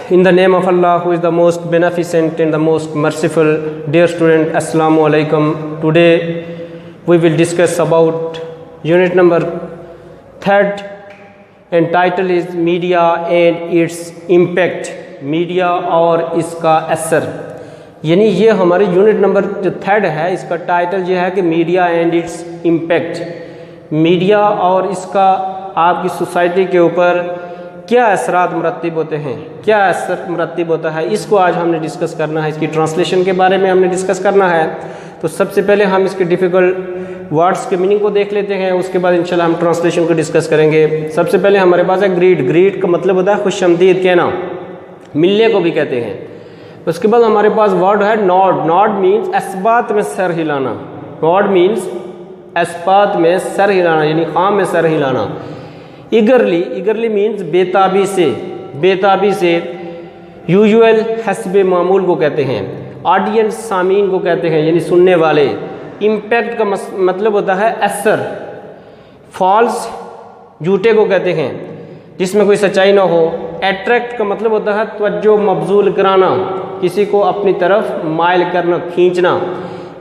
In the name of Allah, who is the most beneficent and the most merciful. Dear student, Assalamu alaikum. Today we will discuss about unit number 3rd and title is Media and its Impact. Media اور اس کا اثر. یعنی یہ ہماری unit number جو 3rd ہے، اس کا ٹائٹل یہ ہے کہ media and its impact. Media اور اس کا آپ کی سوسائٹی کے اوپر کیا اثرات مرتب ہوتے ہیں، کیا اثر مرتب ہوتا ہے، اس کو آج ہم نے ڈسکس کرنا ہے. اس کی ٹرانسلیشن کے بارے میں ہم نے ڈسکس کرنا ہے. تو سب سے پہلے ہم اس کے ڈیفیکلٹ ورڈز کے میننگ کو دیکھ لیتے ہیں، اس کے بعد انشاءاللہ ہم ٹرانسلیشن کو ڈسکس کریں گے. سب سے پہلے ہمارے پاس ہے گریٹ. گریٹ کا مطلب ہوتا ہے خوش آمدید کہنا، ملنے کو بھی کہتے ہیں. اس کے بعد ہمارے پاس ورڈ ہے نوڈ. نوڈ مینز اسبات میں سر ہلانا. نوڈ مینز اسبات میں سر ہلانا، یعنی خام میں سر ہلانا. ایگرلی. ایگرلی مینز بےتابی سے. بےتابی سے. یوزول حسب معمول کو کہتے ہیں. آڈینس سامعین کو کہتے ہیں، یعنی سننے والے. امپیکٹ کا مطلب ہوتا ہے اثر. فالس جھوٹے کو کہتے ہیں جس میں کوئی سچائی نہ ہو. ایٹریکٹ کا مطلب ہوتا ہے توجہ مبذول کرانا، کسی کو اپنی طرف مائل کرنا، کھینچنا.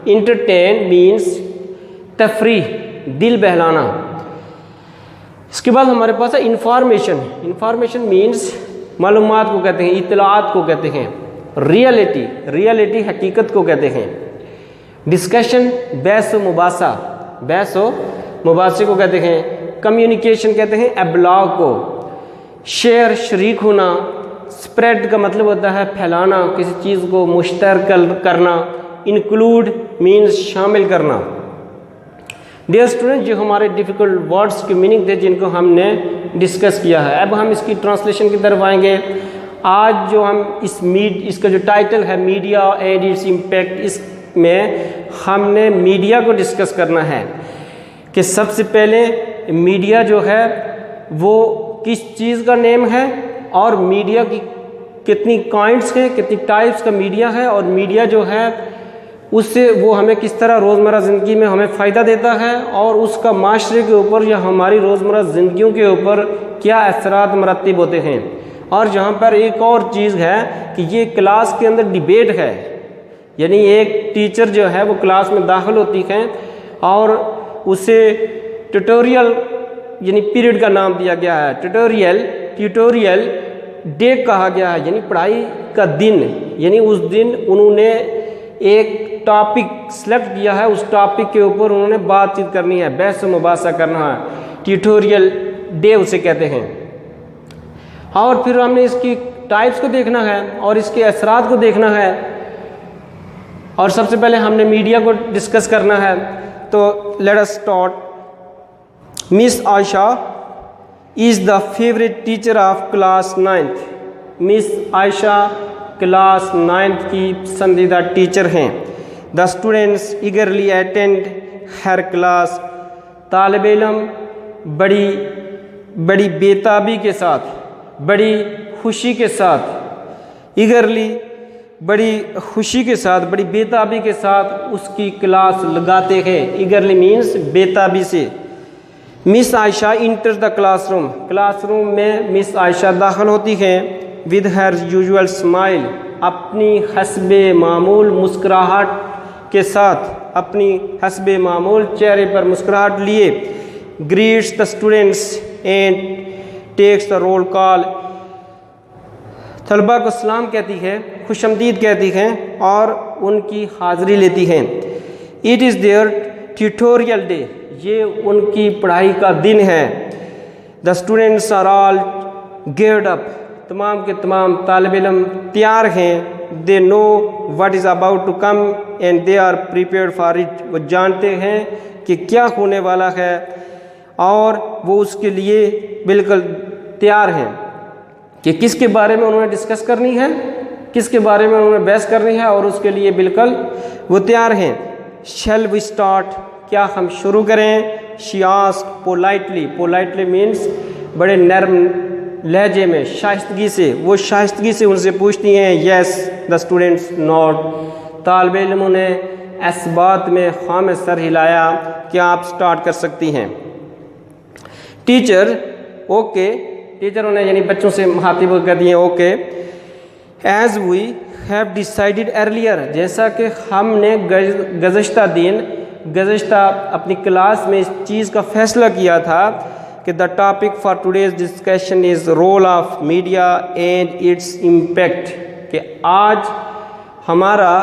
انٹرٹین مینز تفریح، دل بہلانا. اس کے بعد ہمارے پاس ہے انفارمیشن. انفارمیشن مینز معلومات کو کہتے ہیں، اطلاعات کو کہتے ہیں. ریئلٹی. ریئلٹی حقیقت کو کہتے ہیں. ڈسکشن بحث و مباحثہ. بحث و مباحثے کو کہتے ہیں. کمیونیکیشن کہتے ہیں ابلاغ کو. شیئر شریک ہونا. اسپریڈ کا مطلب ہوتا ہے پھیلانا، کسی چیز کو مشترک کرنا. انکلوڈ مینز شامل کرنا. ڈیئر اسٹوڈنٹ، جو ہمارے ڈیفیکلٹ ورڈز کے میننگ تھے جن کو ہم نے ڈسکس کیا ہے، اب ہم اس کی ٹرانسلیشن کی طرف آئیں گے. آج جو ہم اس کا جو ٹائٹل ہے میڈیا اینڈ اٹس امپیکٹ، اس میں ہم نے میڈیا کو ڈسکس کرنا ہے کہ سب سے پہلے میڈیا جو ہے وہ کس چیز کا نیم ہے، اور میڈیا کی کتنی کائنڈس ہیں، کتنی ٹائپس کا میڈیا ہے، اور میڈیا جو ہے اس سے وہ ہمیں کس طرح روزمرہ زندگی میں ہمیں فائدہ دیتا ہے، اور اس کا معاشرے کے اوپر یا ہماری روزمرہ زندگیوں کے اوپر کیا اثرات مرتب ہوتے ہیں. اور جہاں پر ایک اور چیز ہے کہ یہ کلاس کے اندر ڈیبیٹ ہے، یعنی ایک ٹیچر جو ہے وہ کلاس میں داخل ہوتی ہے اور اسے ٹیوٹوریل یعنی پیریڈ کا نام دیا گیا ہے. ٹیوٹوریل ڈے کہا گیا ہے، یعنی پڑھائی کا دن. یعنی اس دن انہوں نے ایک ٹاپک سلیکٹ کیا ہے، اس ٹاپک کے اوپر انہوں نے بات چیت کرنی ہے، بحث و مباحثہ کرنا ہے. ٹیوٹوریل ڈے اسے کہتے ہیں. اور پھر ہم نے اس کی ٹائپس کو دیکھنا ہے اور اس کے اثرات کو دیکھنا ہے. اور سب سے پہلے ہم نے میڈیا کو ڈسکس کرنا ہے. تو let us start. Miss Ayesha is the favourite teacher of class 9th. Miss Ayesha class 9th کی پسندیدہ ٹیچر ہیں. The students eagerly attend her class. طالب علم بڑی بےتابی کے ساتھ، بڑی خوشی کے ساتھ، ایگرلی بڑی خوشی کے ساتھ، بڑی بےتابی کے ساتھ اس کی کلاس لگاتے ہیں. ایگرلی مینز بےتابی سے. Miss Ayesha enter the classroom. Classroom میں مس عائشہ داخل ہوتی ہیں. With her usual smile. اپنی حسب معمول مسکراہٹ کے ساتھ، اپنی حسب معمول چہرے پر مسکراہٹ لیے. Greets the students and takes the roll call. طلباء کو سلام کہتی ہے، خوش آمدید کہتی ہیں اور ان کی حاضری لیتی ہیں. It is their tutorial day. یہ ان کی پڑھائی کا دن ہے. The students are all geared up. تمام کے تمام طالب علم تیار ہیں. They know what is about to come and they are prepared for it. وہ جانتے ہیں کہ کیا ہونے والا ہے اور وہ اس کے لیے بالکل تیار ہیں. کہ کس کے بارے میں انہوں نے ڈسکس کرنی ہے، کس کے بارے میں انہوں نے بحث کرنی ہے، اور اس کے لیے بالکل وہ تیار ہیں. Shall we start. کیا ہم شروع کریں؟ She asked politely. Politely means بڑے نرم لہجے میں، شائستگی سے. وہ شائستگی سے ان سے پوچھتی ہیں. یس. The students nod. طالب علموں نے اس بات میں خام سر ہلایا کہ آپ سٹارٹ کر سکتی ہیں. Teacher okay. ٹیچر انہیں یعنی بچوں سے مخاطب کر دیے okay. As we have decided earlier, جیسا کہ ہم نے گزشتہ اپنی کلاس میں اس چیز کا فیصلہ کیا تھا کہ the topic for today's discussion is role of media and its impact, کہ آج ہمارا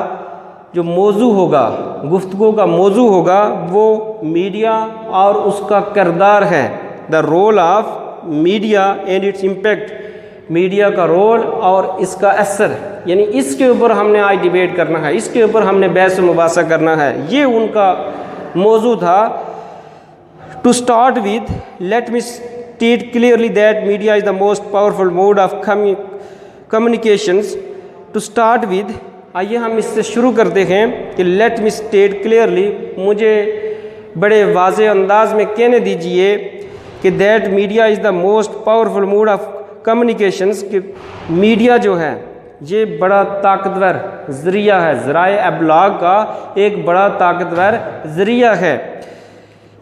جو موضوع ہوگا، گفتگو کا موضوع ہوگا، وہ میڈیا اور اس کا کردار ہے۔ The role of media and its impact, media کا رول اور اس کا اثر، یعنی اس کے اوپر ہم نے آج ڈیبیٹ کرنا ہے، اس کے اوپر ہم نے بحث و مباحثہ کرنا ہے، یہ ان کا موضوع تھا۔ To start with let me state clearly that media is the most powerful mode of communications. To start with, آئیے ہم اس سے شروع کرتے ہیں کہ لیٹ می اسٹیٹ کلیئرلی، مجھے بڑے واضح انداز میں کہنے دیجئے کہ that media is the most powerful mode of communications, کہ میڈیا جو ہے یہ بڑا طاقتور ذریعہ ہے، ذرائع ابلاغ کا ایک بڑا طاقتور ذریعہ ہے۔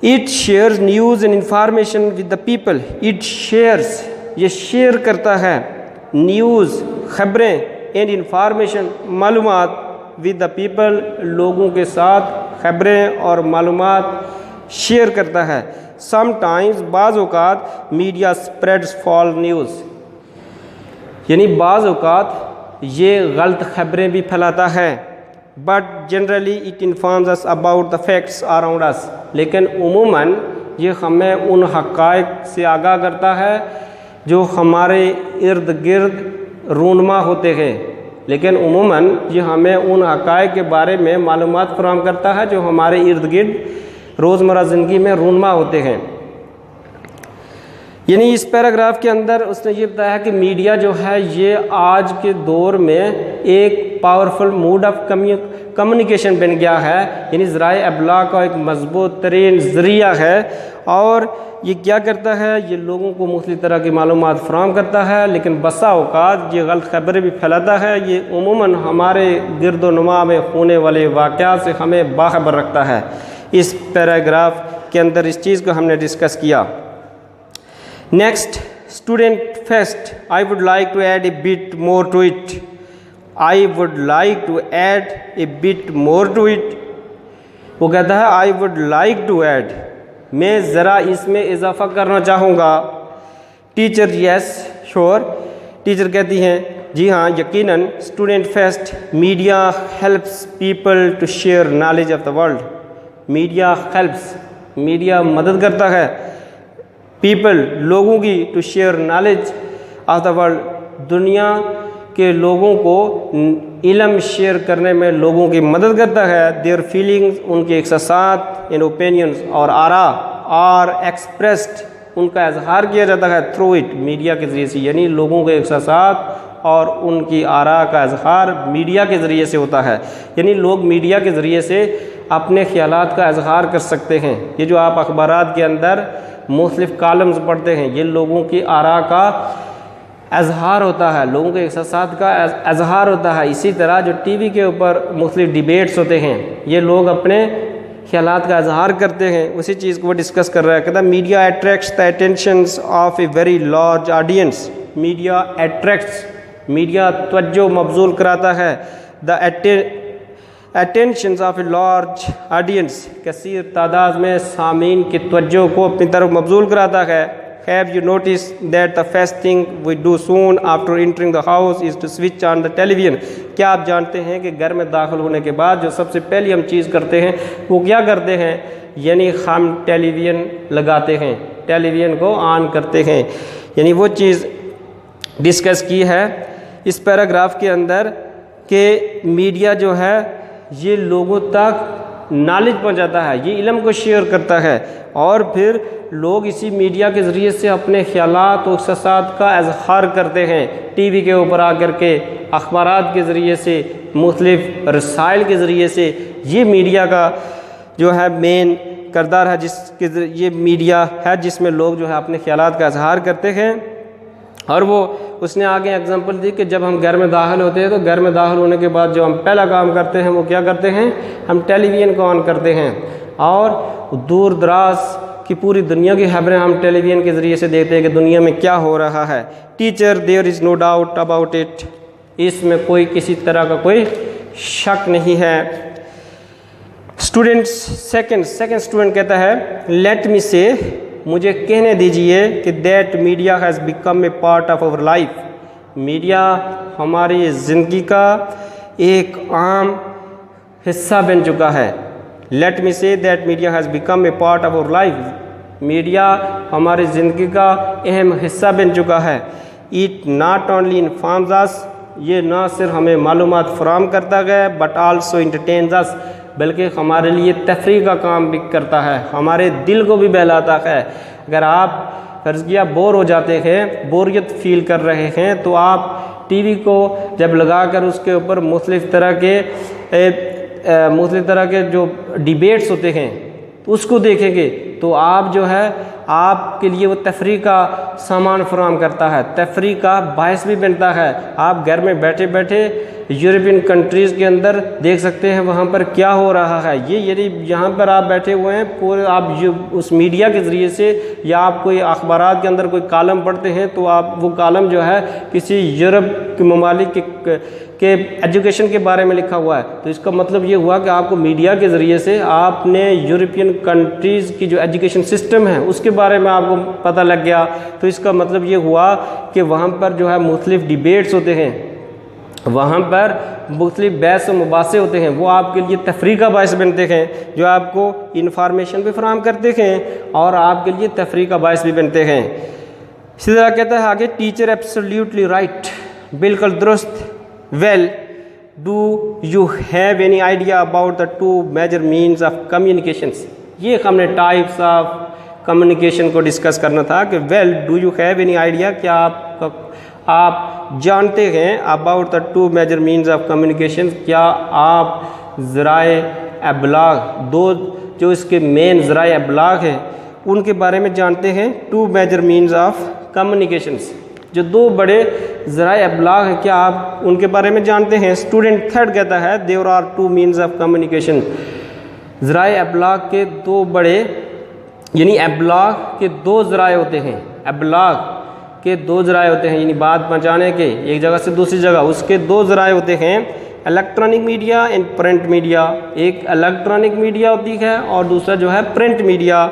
It shares news and information with the people, it shares, یہ شیئر کرتا ہے نیوز، خبریں، اینڈ انفارمیشن، معلومات، ود دا پیپل، لوگوں کے ساتھ خبریں اور معلومات شیئر کرتا ہے۔ سم ٹائمز، بعض اوقات، میڈیا اسپریڈس فالس نیوز، یعنی بعض اوقات یہ غلط خبریں بھی پھیلاتا ہے۔ But generally it informs us about the facts around us, لیکن عموماً یہ ہمیں ان حقائق سے آگاہ کرتا ہے جو ہمارے ارد گرد رونما ہوتے ہیں، لیکن عموماً یہ ہمیں ان حقائق کے بارے میں معلومات فراہم کرتا ہے جو ہمارے ارد گرد روزمرہ زندگی میں رونما ہوتے ہیں۔ یعنی اس پیراگراف کے اندر اس نے یہ بتایا کہ میڈیا جو ہے یہ آج کے دور میں ایک پاورفل موڈ آف کمیونیکیشن بن گیا ہے، یعنی ذرائع ابلاغ کا ایک مضبوط ترین ذریعہ ہے، اور یہ کیا کرتا ہے، یہ لوگوں کو مختلف طرح کی معلومات فراہم کرتا ہے، لیکن بسا اوقات یہ غلط خبریں بھی پھیلاتا ہے۔ یہ عموماً ہمارے گرد و نما میں ہونے والے واقعات سے ہمیں باخبر رکھتا ہے۔ اس پیراگراف کے اندر اس چیز کو ہم نے ڈسکس کیا۔ Next, student fest. I would like to add a bit more to it. I would like to add a bit more to it. وہ کہتا ہے I would like to add. میں ذرا اس میں اضافہ کرنا چاہوں گا۔ Teacher yes, sure. ٹیچر کہتی ہیں جی ہاں یقیناً۔ Student first, media helps people to share knowledge of the world. Media helps, media مدد کرتا ہے پیپل، لوگوں کی، to share knowledge of the world, دنیا کے لوگوں کو علم شیئر کرنے میں لوگوں کی مدد کرتا ہے۔ دیئر فیلنگز، ان کے احساسات، ان اوپینینز اور آرا، آر ایکسپریسڈ، ان کا اظہار کیا جاتا ہے تھرو اٹ، میڈیا کے ذریعے سے، یعنی لوگوں کے احساسات اور ان کی آرا کا اظہار میڈیا کے ذریعے سے ہوتا ہے، یعنی لوگ میڈیا کے ذریعے سے اپنے خیالات کا اظہار کر سکتے ہیں۔ یہ جو آپ اخبارات کے اندر مختلف کالمز پڑھتے ہیں، یہ لوگوں کی آرا کا اظہار ہوتا ہے، لوگوں کے احساسات کا اظہار ہوتا ہے۔ اسی طرح جو ٹی وی کے اوپر مختلف ڈیبیٹس ہوتے ہیں، یہ لوگ اپنے خیالات کا اظہار کرتے ہیں، اسی چیز کو وہ ڈسکس کر رہا ہے۔ کہتا ہے media attracts the attentions of a very large audience, media attracts, media توجہ مبذول کراتا ہے، دا attentions of a large audience، کثیر تعداد میں سامعین کی توجہ کو اپنی طرف مبذول کراتا ہے۔ Have you noticed that the first thing we do soon after entering the house is to switch on the television؟ کیا آپ جانتے ہیں کہ گھر میں داخل ہونے کے بعد جو سب سے پہلی ہم چیز کرتے ہیں وہ کیا کرتے ہیں؟ یعنی ہم ٹیلی ویژن لگاتے ہیں، ٹیلی ویژن کو آن کرتے ہیں، یعنی وہ چیز ڈسکس کی ہے اس پیراگراف کے اندر کہ میڈیا جو ہے یہ لوگوں تک نالج پہنچاتا ہے، یہ علم کو شیئر کرتا ہے، اور پھر لوگ اسی میڈیا کے ذریعے سے اپنے خیالات و احساسات کا اظہار کرتے ہیں، ٹی وی کے اوپر آ کر کے، اخبارات کے ذریعے سے، مختلف رسائل کے ذریعے سے۔ یہ میڈیا کا جو ہے مین کردار ہے، جس کے یہ میڈیا ہے جس میں لوگ جو ہے اپنے خیالات کا اظہار کرتے ہیں۔ اور وہ اس نے آگے اگزامپل دی کہ جب ہم گھر میں داخل ہوتے ہیں تو گھر میں داخل ہونے کے بعد جو ہم پہلا کام کرتے ہیں وہ کیا کرتے ہیں؟ ہم ٹیلی ویژن کو آن کرتے ہیں، اور دور دراز کی پوری دنیا کی خبریں ہم ٹیلی ویژن کے ذریعے سے دیکھتے ہیں کہ دنیا میں کیا ہو رہا ہے۔ Teacher, there is no doubt about it. اس میں کوئی کسی طرح کا کوئی شک نہیں ہے۔ اسٹوڈنٹس سیکنڈ اسٹوڈنٹ کہتا ہے لیٹ می سے، مجھے کہنے دیجئے کہ that media has become a part of our life, media ہماری زندگی کا ایک عام حصہ بن چکا ہے۔ Let me say that media has become a part of our life, media ہماری زندگی کا اہم حصہ بن چکا ہے۔ It not only informs us, یہ نہ صرف ہمیں معلومات فراہم کرتا ہے بٹ آلسو انٹرٹینز اس، بلکہ ہمارے لیے تفریح کا کام بھی کرتا ہے، ہمارے دل کو بھی بہلاتا ہے۔ اگر آپ فرض کیا بور ہو جاتے ہیں، بوریت فیل کر رہے ہیں، تو آپ ٹی وی کو جب لگا کر اس کے اوپر مختلف طرح کے جو ڈیبیٹس ہوتے ہیں اس کو دیکھیں گے تو آپ جو ہے آپ کے لیے وہ تفریح کا سامان فراہم کرتا ہے، تفریح کا باعث بھی بنتا ہے۔ آپ گھر میں بیٹھے بیٹھے یورپین کنٹریز کے اندر دیکھ سکتے ہیں وہاں پر کیا ہو رہا ہے، یعنی یہاں پر آپ بیٹھے ہوئے ہیں پورے آپ اس میڈیا کے ذریعے سے، یا آپ کوئی اخبارات کے اندر کوئی کالم پڑھتے ہیں تو آپ وہ کالم جو ہے کسی یورپ کے ممالک کے ایجوکیشن کے بارے میں لکھا ہوا ہے، تو اس کا مطلب یہ ہوا کہ آپ کو میڈیا کے ذریعے سے آپ نے یورپین کنٹریز کی جو ایجوکیشن سسٹم ہے اس کے بارے میں آپ کو پتہ لگ گیا، تو اس کا مطلب یہ ہوا کہ وہاں پر جو ہے مختلف ڈیبیٹس ہوتے ہیں، وہاں پر مختلف بحث و مباحثے ہوتے ہیں، وہ آپ کے لیے تفریح کا باعث بنتے ہیں، جو آپ کو انفارمیشن بھی فراہم کرتے ہیں اور آپ کے لیے تفریح کا باعث بھی بنتے ہیں۔ اسی طرح کہتا ہے آگے ٹیچر ایبسلیوٹلی رائٹ، بالکل درست۔ Well do you have any idea about the two major means of communications, یہ ہم نے ٹائپس آف کمیونیکیشن کو ڈسکس کرنا تھا کہ well do you have any idea, کیا آپ جانتے ہیں about the two major means of communication, کیا آپ ذرائع ابلاغ، دو جو اس کے مین ذرائع ابلاغ ہیں ان کے بارے میں جانتے ہیں؟ Two major means of communications, جو دو بڑے ذرائع ابلاغ ہیں، کیا آپ ان کے بارے میں جانتے ہیں؟ اسٹوڈنٹ تھرڈ کہتا ہے there are two means of communication, ذرائع ابلاغ کے دو بڑے، یعنی ابلاغ کے دو ذرائع ہوتے ہیں، ابلاغ کے دو ذرائع ہوتے ہیں، یعنی بات پہنچانے کے ایک جگہ سے دوسری جگہ، اس کے دو ذرائع ہوتے ہیں، electronic media and print media, ایک الیکٹرانک میڈیا ہوتی ہے اور دوسرا جو ہے پرنٹ میڈیا۔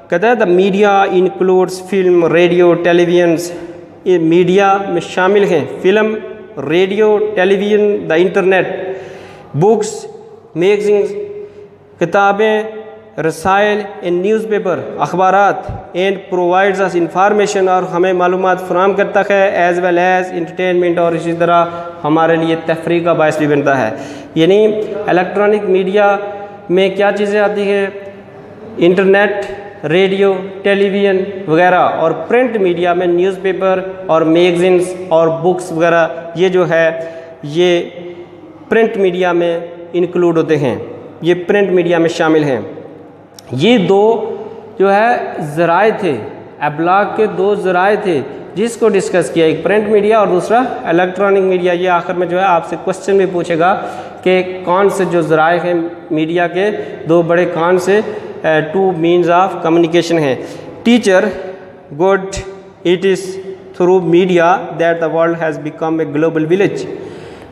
کہتا ہے the media includes film, radio, televisions, یہ میڈیا میں شامل ہیں film, radio, television, the internet, books, magazines, کتابیں، رسائل اینڈ نیوز پیپر، اخبارات، اینڈ پرووائڈز اس انفارمیشن، اور ہمیں معلومات فراہم کرتا ہے، ایز ویل ایز انٹرٹینمنٹ، اور اسی طرح ہمارے لیے تفریح کا باعث بھی بنتا ہے۔ یعنی الیکٹرانک میڈیا میں کیا چیزیں آتی ہیں؟ انٹرنیٹ، ریڈیو، ٹیلی ویژن وغیرہ، اور پرنٹ میڈیا میں نیوز پیپر اور میگزینس اور بکس وغیرہ، یہ جو ہے یہ پرنٹ میڈیا میں انکلوڈ ہوتے ہیں، یہ پرنٹ میڈیا میں شامل ہیں۔ یہ دو جو ہے ذرائع تھے، ابلاغ کے دو ذرائع تھے جس کو ڈسکس کیا، ایک پرنٹ میڈیا اور دوسرا الیکٹرانک میڈیا۔ یہ آخر میں جو ہے آپ سے کوشچن بھی پوچھے گا کہ کون سے جو ذرائع ہیں میڈیا کے دو بڑے، کون سے ٹو مینز آف کمیونیکیشن ہیں؟ Teacher good it is through media that the world has become a global village,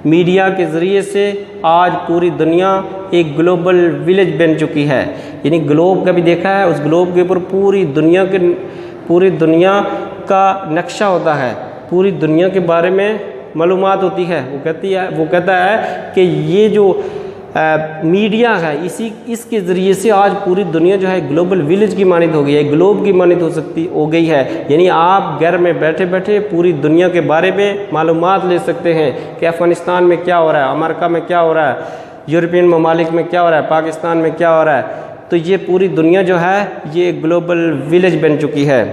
media کے ذریعے سے آج پوری دنیا ایک گلوبل ولیج بن چکی ہے، یعنی گلوب کا بھی دیکھا ہے، اس گلوب کے اوپر پوری دنیا کا نقشہ ہوتا ہے، پوری دنیا کے بارے میں معلومات ہوتی ہے۔ وہ کہتا ہے کہ یہ جو میڈیا ہے اس کے ذریعے سے آج پوری دنیا جو ہے گلوبل ولیج کی مانند ہو گئی ہے، گلوب کی مانند ہو گئی ہے، یعنی آپ گھر میں بیٹھے بیٹھے پوری دنیا کے بارے میں معلومات لے سکتے ہیں کہ افغانستان میں کیا ہو رہا ہے، امریکہ میں کیا ہو رہا ہے، یورپین ممالک میں کیا ہو رہا ہے، پاکستان میں کیا ہو رہا ہے۔ تو یہ پوری دنیا جو ہے یہ گلوبل ولیج بن چکی ہے۔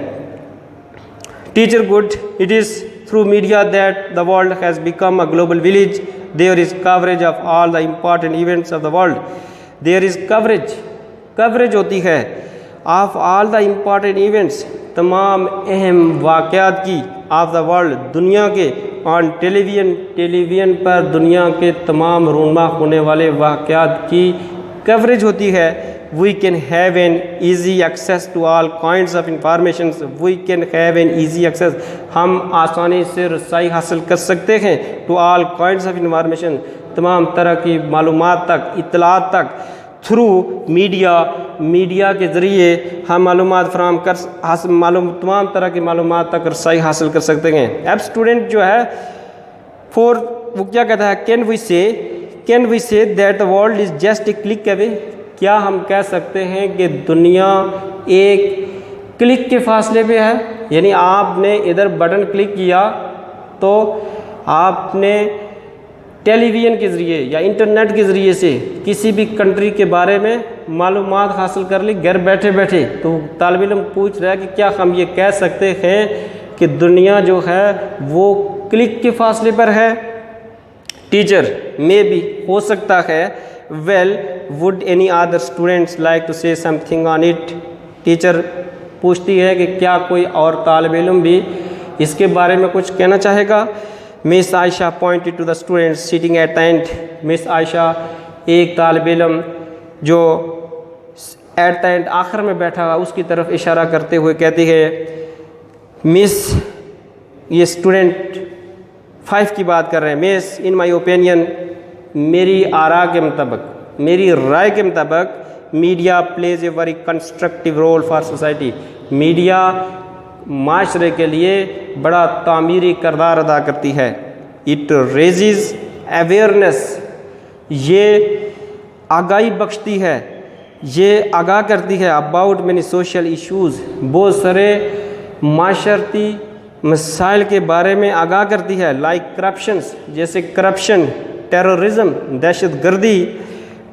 Teacher good it is through media that the world has become a global village, there is coverage of all the important events of the world, there is coverage ہوتی ہے of all the important events، تمام اہم واقعات کی، of the world، دنیا کے، on tele vision پر دنیا کے تمام رونما ہونے والے واقعات کی کوریج ہوتی ہے۔ we can have an easy access to all kinds of information. We can have an easy access. ہم آسانی سے رسائی حاصل کر سکتے ہیں to all kinds of information, تمام طرح کی معلومات تک, اطلاعات تک, تھرو میڈیا کے ذریعے ہم معلومات فراہم تمام طرح کی معلومات تک رسائی حاصل کر سکتے ہیں. اب اسٹوڈنٹ جو ہے وہ کیا کہتا ہے, can we say that the world is just a click away. کیا ہم کہہ سکتے ہیں کہ دنیا ایک کلک کے فاصلے پہ ہے؟ یعنی آپ نے ادھر بٹن کلک کیا تو آپ نے ٹیلی ویژن کے ذریعے یا انٹرنیٹ کے ذریعے سے کسی بھی کنٹری کے بارے میں معلومات حاصل کر لی گھر بیٹھے بیٹھے. تو طالب علم پوچھ رہا ہے کہ کیا ہم یہ کہہ سکتے ہیں کہ دنیا جو ہے وہ کلک کے فاصلے پر ہے؟ ٹیچر میں بھی ہو سکتا ہے. Well would any other students like to say something on it. Teacher پوچھتی ہے کہ کیا کوئی اور طالب علم بھی اس کے بارے میں کچھ کہنا چاہے گا. مس عائشہ pointed to the students sitting at the end. مس عائشہ ایک طالب علم جو ایٹ دا اینڈ آخر میں بیٹھا اس کی طرف اشارہ کرتے ہوئے کہتی ہے, مس, یہ اسٹوڈنٹ 5 کی بات کر رہے ہیں, مس ان مائی اوپینین, میری آراء کے مطابق, میری رائے کے مطابق media plays a very constructive role for society. Media معاشرے کے لیے بڑا تعمیری کردار ادا کرتی ہے. اٹ ریزز اویئرنیس, یہ آگاہی بخشتی ہے, یہ آگاہ کرتی ہے اباؤٹ مینی سوشل ایشوز, بہت سارے معاشرتی مسائل کے بارے میں آگاہ کرتی ہے. لائک کرپشنس, جیسے کرپشن, ٹیررزم, دہشت گردی,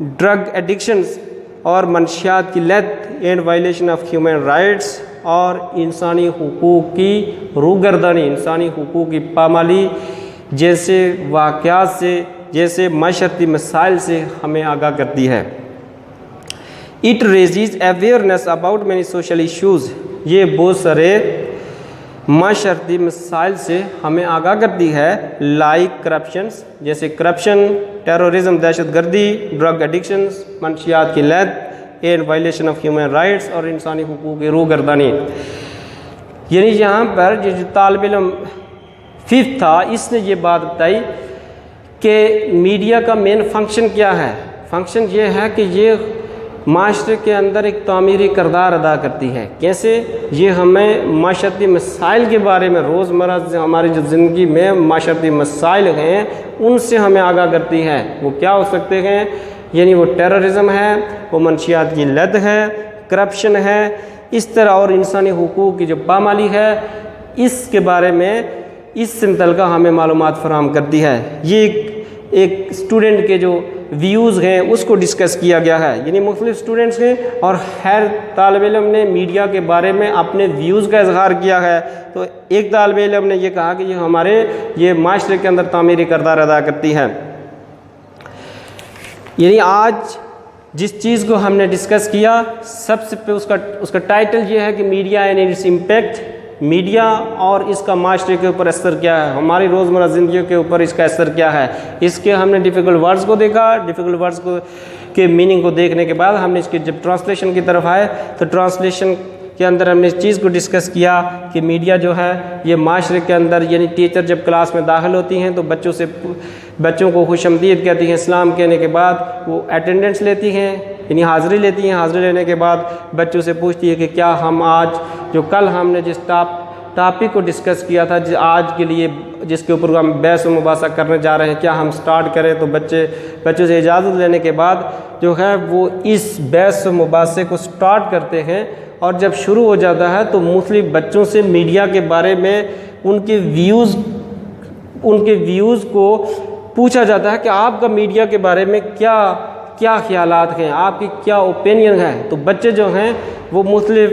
ڈرگ ایڈکشنز اور منشیات کی لت, and violation of human rights, اور انسانی حقوق کی روگردانی, انسانی حقوق کی پامالی جیسے واقعات سے, جیسے معاشرتی مسائل سے ہمیں آگاہ کرتی ہے. It raises awareness about many social issues, یہ بہت سارے معاشرتی مسائل سے ہمیں آگاہ کرتی ہے. لائک کرپشنس, جیسے کرپشن, ٹیررزم, دہشت گردی, ڈرگ ایڈکشنز, منشیات کی لت, and violation of human rights, اور انسانی حقوق کی روگردانی. یعنی یہاں پر جو طالب علم 5 تھا, اس نے یہ بات بتائی کہ میڈیا کا مین فنکشن کیا ہے. فنکشن یہ ہے کہ یہ معاشرے کے اندر ایک تعمیری کردار ادا کرتی ہے. کیسے؟ یہ ہمیں معاشرتی مسائل کے بارے میں, روزمرہ ہماری جو زندگی میں معاشرتی مسائل ہیں ان سے ہمیں آگاہ کرتی ہے. وہ کیا ہو سکتے ہیں؟ یعنی وہ ٹیررزم ہے, وہ منشیات کی لت ہے, کرپشن ہے, اس طرح, اور انسانی حقوق کی جو پامالی ہے, اس کے بارے میں اس سے متعلقہ ہمیں معلومات فراہم کرتی ہے. یہ ایک اسٹوڈنٹ کے جو ویوز ہیں اس کو ڈسکس کیا گیا ہے. یعنی مختلف اسٹوڈنٹس ہیں اور ہر طالب علم نے میڈیا کے بارے میں اپنے ویوز کا اظہار کیا ہے. تو ایک طالب علم نے یہ کہا کہ یہ معاشرے کے اندر تعمیری کردار ادا کرتی ہے. یعنی آج جس چیز کو ہم نے ڈسکس کیا, سب سے اس کا ٹائٹل یہ ہے کہ media and its impact. Media اور اس کا معاشرے کے اوپر اثر کیا ہے, ہماری روزمرہ زندگیوں کے اوپر اس کا اثر کیا ہے. اس کے ہم نے ڈیفیکلٹ ورڈز کو دیکھا. ڈیفیکلٹ ورڈز کے میننگ کو دیکھنے کے بعد ہم نے اس کی جب ٹرانسلیشن کی طرف آئے تو ٹرانسلیشن کے اندر ہم نے اس چیز کو ڈسکس کیا کہ میڈیا جو ہے یہ معاشرے کے اندر, یعنی ٹیچر جب کلاس میں داخل ہوتی ہیں تو بچوں کو خوش آمدید کہتی ہیں. اسلام کہنے کے بعد وہ اٹینڈنس لیتی ہیں, یعنی حاضری لیتی ہیں. حاضری لینے کے بعد بچوں سے پوچھتی ہے کہ کیا ہم آج جو کل ہم نے جس ٹاپک کو ڈسکس کیا تھا, آج کے لیے جس کے اوپر ہم بحث و مباحثہ کرنے جا رہے ہیں, کیا ہم سٹارٹ کریں. تو بچوں سے اجازت لینے کے بعد جو ہے وہ اس بحث و مباحثے کو سٹارٹ کرتے ہیں. اور جب شروع ہو جاتا ہے تو مختلف بچوں سے میڈیا کے بارے میں ان کے ویوز کو پوچھا جاتا ہے کہ آپ کا میڈیا کے بارے میں کیا خیالات ہیں, آپ کی کیا اوپینین ہے. تو بچے جو ہیں وہ مختلف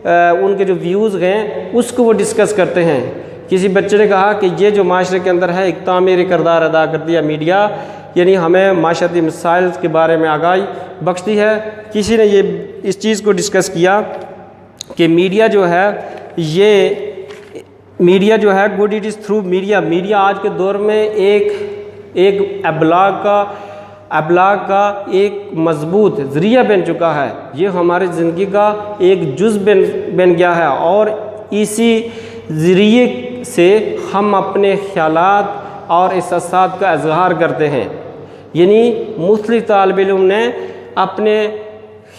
ان کے جو ویوز ہیں اس کو وہ ڈسکس کرتے ہیں. کسی بچے نے کہا کہ یہ جو معاشرے کے اندر ہے ایک تعمیری کردار ادا کرتی ہے میڈیا, یعنی ہمیں معاشرتی مسائل کے بارے میں آگاہی بخشتی ہے. کسی نے یہ اس چیز کو ڈسکس کیا کہ میڈیا جو ہے good it is through media. Media آج کے دور میں ایک ابلاغ کا ابلاغ کا ایک مضبوط ذریعہ بن چکا ہے، یہ ہماری زندگی کا ایک جز بن گیا ہے، اور اسی ذریعے سے ہم اپنے خیالات اور احساسات کا اظہار کرتے ہیں۔ یعنی مختلف طالب علم نے اپنے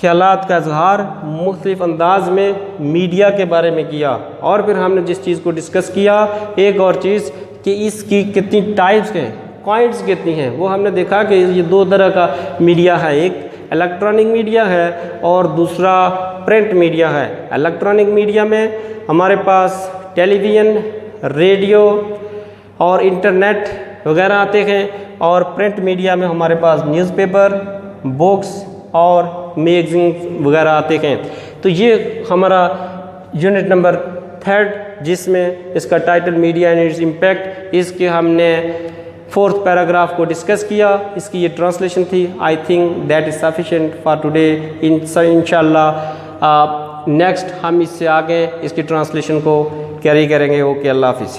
خیالات کا اظہار مختلف انداز میں میڈیا کے بارے میں کیا، اور پھر ہم نے جس چیز کو ڈسکس کیا، ایک اور چیز کہ اس کی کتنی ٹائپس ہیں، کوائنٹس کتنی ہیں، وہ ہم نے دیکھا کہ یہ دو طرح کا میڈیا ہے، ایک الیکٹرانک میڈیا ہے اور دوسرا پرنٹ میڈیا ہے۔ الیکٹرانک میڈیا میں ہمارے پاس ٹیلی ویژن، ریڈیو اور انٹرنیٹ وغیرہ آتے ہیں، اور پرنٹ میڈیا میں ہمارے پاس نیوز پیپر، بکس اور میگزین وغیرہ آتے ہیں۔ تو یہ ہمارا یونٹ نمبر 3 جس میں اس کا title media and its impact, اس کے ہم نے 4th پیراگراف کو ڈسکس کیا، اس کی یہ ٹرانسلیشن تھی۔ I think that is sufficient for today. انشاءاللہ نیکسٹ ہم اس سے آگے اس کی ٹرانسلیشن کو کیری کریں گے۔ اوکے، اللہ حافظ۔